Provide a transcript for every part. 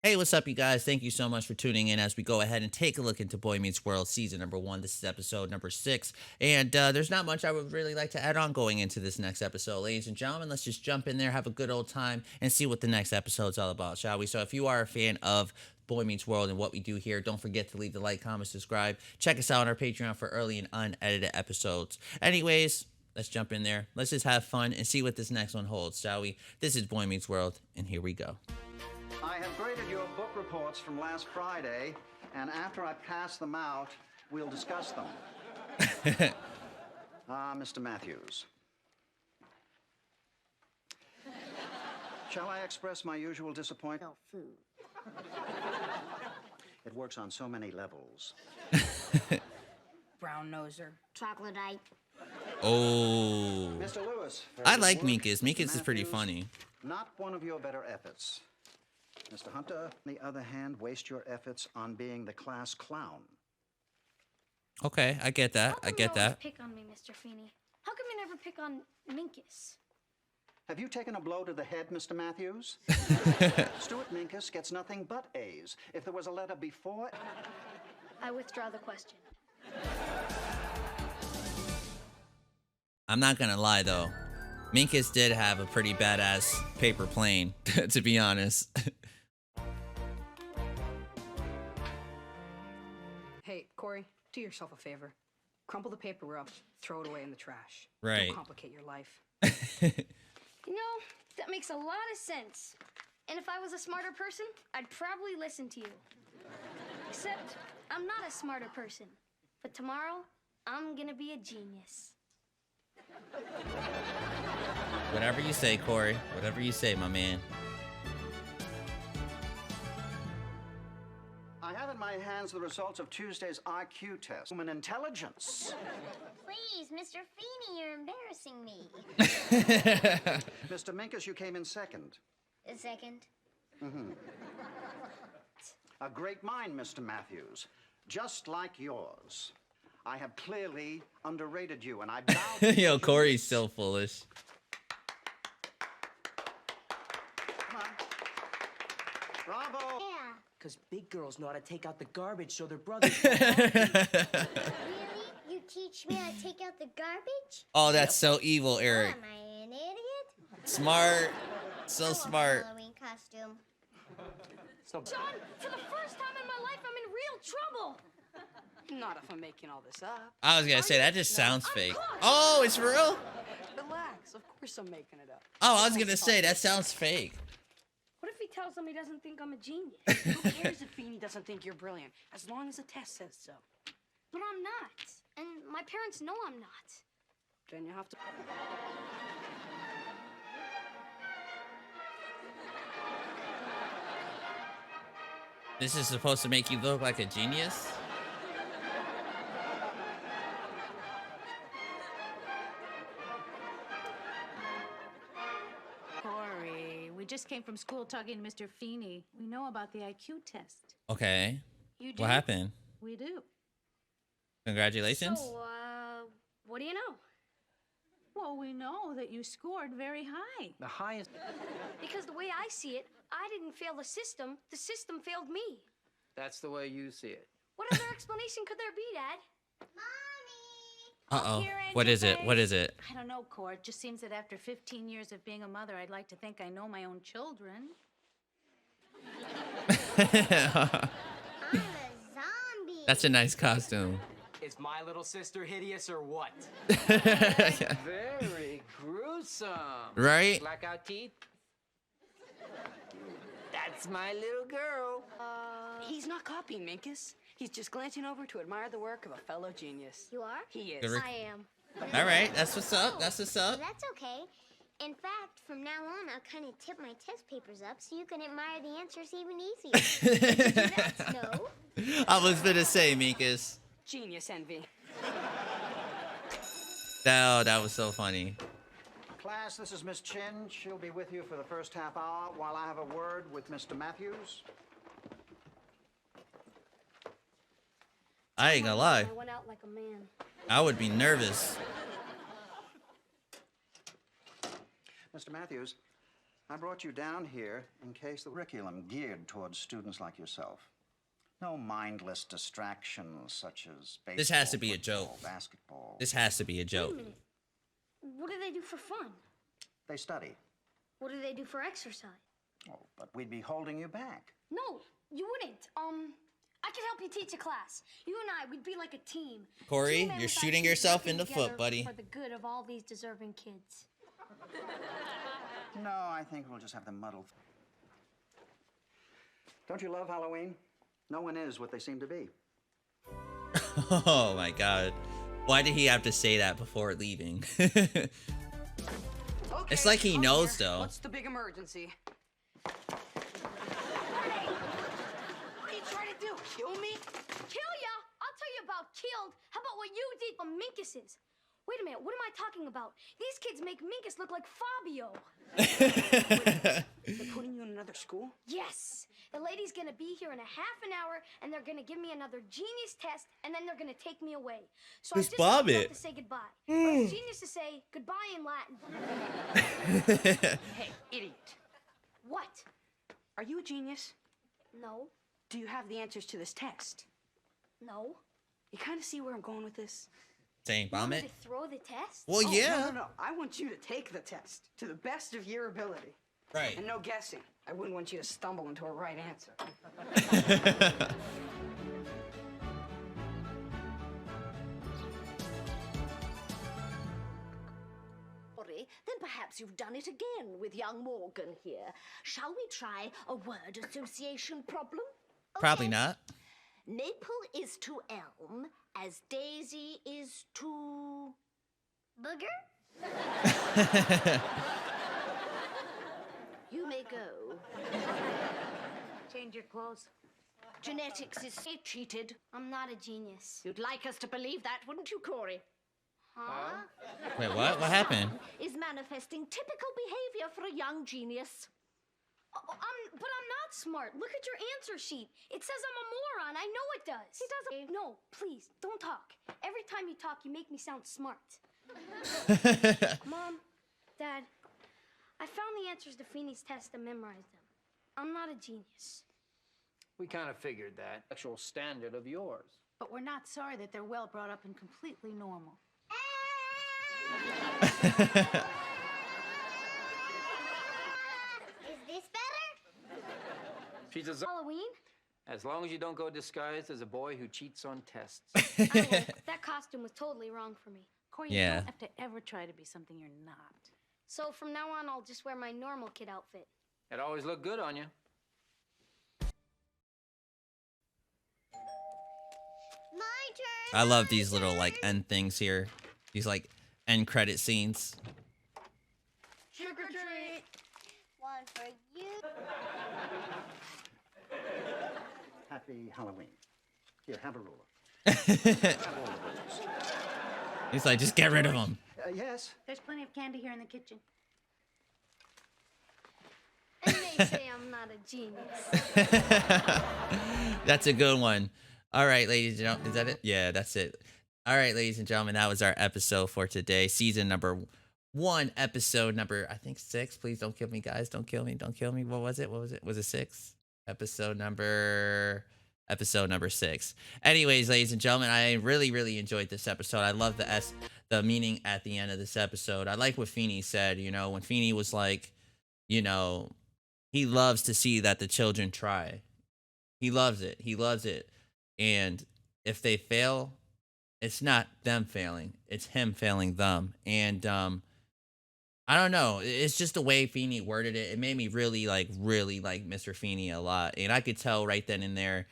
Hey, what's up, you guys? Thank you so much for tuning in as we go ahead and take a look into Boy Meets World season number 1. This is episode number 6. And there's not much I would really like to add on going into this next episode. Ladies and gentlemen, let's just jump in there, have a good old time, and see what the next episode's all about, shall we? So if you are a fan of Boy Meets World and what we do here, don't forget to leave the like, comment, subscribe. Check us out on our Patreon for early and unedited episodes. Anyways, let's jump in there. Let's just have fun and see what this next one holds, shall we? This is Boy Meets World, and here we go. I have graded your book reports from last Friday, and after I pass them out, we'll discuss them. Mr. Matthews. Shall I express my usual disappointment? No food. It works on so many levels. Brown noser. Troglodyte. Oh. Mr. Lewis. I like Minkus. Minkus is pretty Matthews, funny. Not one of your better efforts. Mr. Hunter, on the other hand, waste your efforts on being the class clown. Okay, I get that. I get that. Pick on me, Mr. Feeney. How come you never pick on Minkus? Have you taken a blow to the head, Mr. Matthews? Stuart Minkus gets nothing but A's. If there was a letter before... I withdraw the question. I'm not gonna lie though. Minkus did have a pretty badass paper plane, to be honest. Hey, Corey, do yourself a favor. Crumple the paper up, throw it away in the trash. Right. Don't complicate your life. You know, that makes a lot of sense. And if I was a smarter person, I'd probably listen to you. Except, I'm not a smarter person. But tomorrow, I'm gonna be a genius. Whatever you say, Corey. Whatever you say, my man. I have in my hands the results of Tuesday's IQ test. Human intelligence. Please, Mr. Feeney, you're embarrassing me. Mr. Minkus, you came in second. A second. A great mind, Mr. Matthews. Just like yours. I have clearly underrated you, and I bow to Yo, your Corey's genius. so foolish. Come on. Bravo! Yeah. Because big girls know how to take out the garbage so their brothers. Really? You teach me how to take out the garbage? Oh, that's so evil, Oh, Eric. am I an idiot? Smart. I So want smart. a Halloween costume. John, for the first time in my life, I'm in real trouble. Not if I'm making all this up. I was gonna say, that just sounds fake. Oh, it's real? Relax, of course I'm making it up. Oh, I was gonna say, that sounds fake. What if he tells them he doesn't think I'm a genius? Who cares if Feeney doesn't think you're brilliant, as long as the test says so. But I'm not. And my parents know I'm not. Then you have to... This is supposed to make you look like a genius? Corey, we just came from school talking to Mr. Feeney. We know about the IQ test. Okay. You do? What happened? We do. Congratulations. So, what do you know? Well, we know that you scored very high. The highest. Because the way I see it, I didn't fail the system failed me. That's the way you see it. What other explanation could there be, Dad? Uh-oh. Here, What is it? Angel What Face. is it? I don't know, Corey. It just seems that after 15 years of being a mother, I'd like to think I know my own children. I'm a zombie. That's a nice costume. Is my little sister hideous or what? Yeah. Very gruesome. Right? Blackout teeth? That's my little girl. He's not copying Minkus. He's just glancing over to admire the work of a fellow genius. You are? He is. Good I am. All right, that's what's up. That's what's up. That's okay. In fact, from now on, I'll kind of tip my test papers up so you can admire the answers even easier. Did you not know? I was gonna say, Minkus. Genius envy. That was so funny. Class, this is Miss Chin. She'll be with you for the first half hour while I have a word with Mr. Matthews. I ain't gonna lie. I went out like a man. I would be nervous. Mr. Matthews, I brought you down here in case the curriculum geared towards students like yourself. No mindless distractions such as baseball, This has to be a football, joke. basketball. This has to be a Wait a joke. minute. What do they do for fun? They study. What do they do for exercise? Oh, but we'd be holding you back. No, you wouldn't. I could help you teach a class. You and I, we'd be like a team. Corey, Two men you're with shooting IQs yourself working in the together foot, buddy. For the good of all these deserving kids. No, I think we'll just have them muddled. Don't you love Halloween? No one is what they seem to be. Oh my god. Why did he have to say that before leaving? It's like he I'm knows, here. though. What's the big emergency? What are you trying to do? Kill me? Kill ya? I'll tell you about killed. How about what you did for Minkuses? Wait a minute, what am I talking about? These kids make Minkus look like Fabio. They're putting you in another school? Yes. The lady's gonna be here in a half an hour, and they're gonna give me another genius test, and then they're gonna take me away. So Who's I just have Bobbit? to say goodbye. Or it's genius to say goodbye in Latin. Hey, idiot. What? Are you a genius? No. Do you have the answers to this test? No. You kind of see where I'm going with this? Saying You want me vomit? to throw the test? Well, Oh, yeah. No. I want you to take the test to the best of your ability. Right. And no guessing. I wouldn't want you to stumble into a right answer. Then perhaps you've done it again with young Morgan here. Shall we try a word association problem? Probably not. Maple is to elm as daisy is to... Booger? You may go. Change your clothes. Genetics is cheated. I'm not a genius. You'd like us to believe that, wouldn't you, Corey? Huh? Wait, what? What happened? Is manifesting typical behavior for a young genius. But I'm not smart. Look at your answer sheet. It says I'm a moron. I know it does. He doesn't. No, please, don't talk. Every time you talk, you make me sound smart. Mom, Dad, I found the answers to Feeney's test and memorized them. I'm not a genius. We kind of figured that. Actual standard of yours. But we're not sorry that they're well brought up and completely normal. Is this better? She's a Halloween? as long as you don't go disguised as a boy who cheats on tests. I won't. That costume was totally wrong for me. Corey, Yeah. you don't have to ever try to be something you're not. So from now on, I'll just wear my normal kid outfit. It always looked good on you. My turn. I love these little like end things here. These like end credit scenes. Trick or treat. One for you. Happy Halloween. Here, have a ruler. He's like, just get rid of them. Yes. There's plenty of candy here in the kitchen. And they say I'm not a genius. That's a good one. All right, ladies and gentlemen. Is that it? Yeah, that's it. All right, ladies and gentlemen. That was our episode for today. Season number 1, episode number, I think 6. Please don't kill me, guys. Don't kill me. Don't kill me. What was it? What was it? Was it 6? Episode number 6. Anyways, ladies and gentlemen, I really enjoyed this episode. I love the meaning at the end of this episode. I like what Feeney said, you know, when Feeney was like, you know, he loves to see that the children try. He loves it. He loves it. And if they fail, it's not them failing. It's him failing them. And I don't know. It's just the way Feeney worded it. It made me really like Mr. Feeney a lot. And I could tell right then and there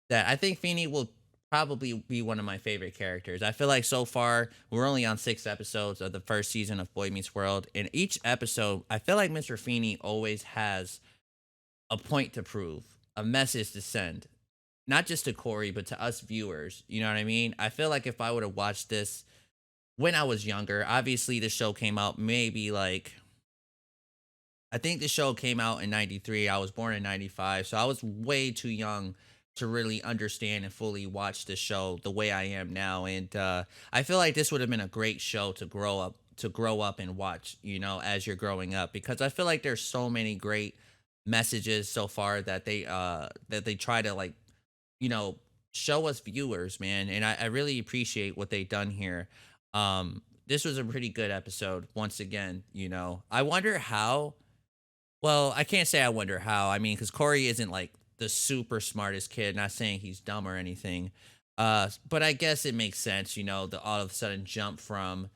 that I think Feeney will probably be one of my favorite characters. I feel like so far, we're only on 6 episodes of the first season of Boy Meets World. And each episode, I feel like Mr. Feeney always has a point to prove, a message to send. Not just to Corey, but to us viewers. You know what I mean? I feel like if I would have watched this when I was younger, obviously the show came out maybe like, I think the show came out in 93. I was born in 95. So I was way too young to really understand and fully watch the show the way I am now. And I feel like this would have been a great show to grow up, to grow up and watch, as you're growing up, because I feel like there's so many great messages so far that they try to, like, you know, show us viewers, man. And I really appreciate what they've done here. This was a pretty good episode once again. I wonder how. Well, I can't say I wonder how. I mean, because Corey isn't like the super smartest kid. Not saying he's dumb or anything. But I guess it makes sense, the all of a sudden jump from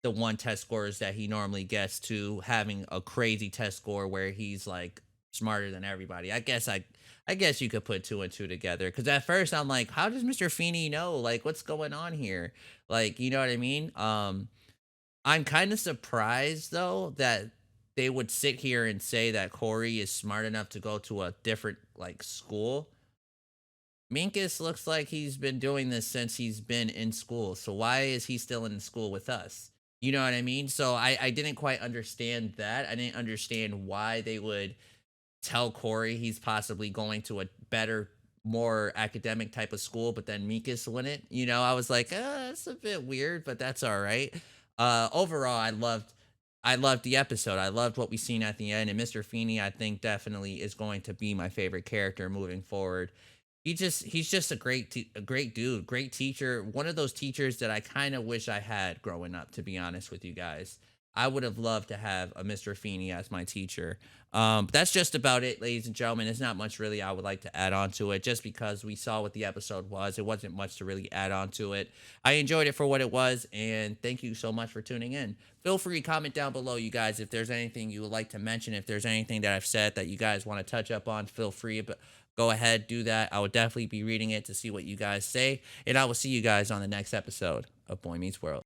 the one test scores that he normally gets to having a crazy test score where he's like smarter than everybody. I guess you could put two and two together, because at first I'm like, how does Mr. Feeney know? Like, what's going on here? Like, you know what I mean? I'm kind of surprised though that they would sit here and say that Corey is smart enough to go to a different like school. Minkus looks like he's been doing this since he's been in school. So why is he still in school with us? You know what I mean? So I didn't quite understand that. I didn't understand why they would tell Corey he's possibly going to a better, more academic type of school, but then Minkus wouldn't. I was like, that's a bit weird, but that's all right. Overall, I loved the episode. I loved what we seen at the end, and Mr. Feeney, I think, definitely is going to be my favorite character moving forward. He's just a great dude, great teacher. One of those teachers that I kind of wish I had growing up, to be honest with you guys. I would have loved to have a Mr. Feeney as my teacher. But that's just about it, ladies and gentlemen. There's not much really I would like to add on to it, just because we saw what the episode was. It wasn't much to really add on to it. I enjoyed it for what it was, and thank you so much for tuning in. Feel free to comment down below, you guys, if there's anything you would like to mention. If there's anything that I've said that you guys want to touch up on, feel free. But go ahead, do that. I will definitely be reading it to see what you guys say. And I will see you guys on the next episode of Boy Meets World.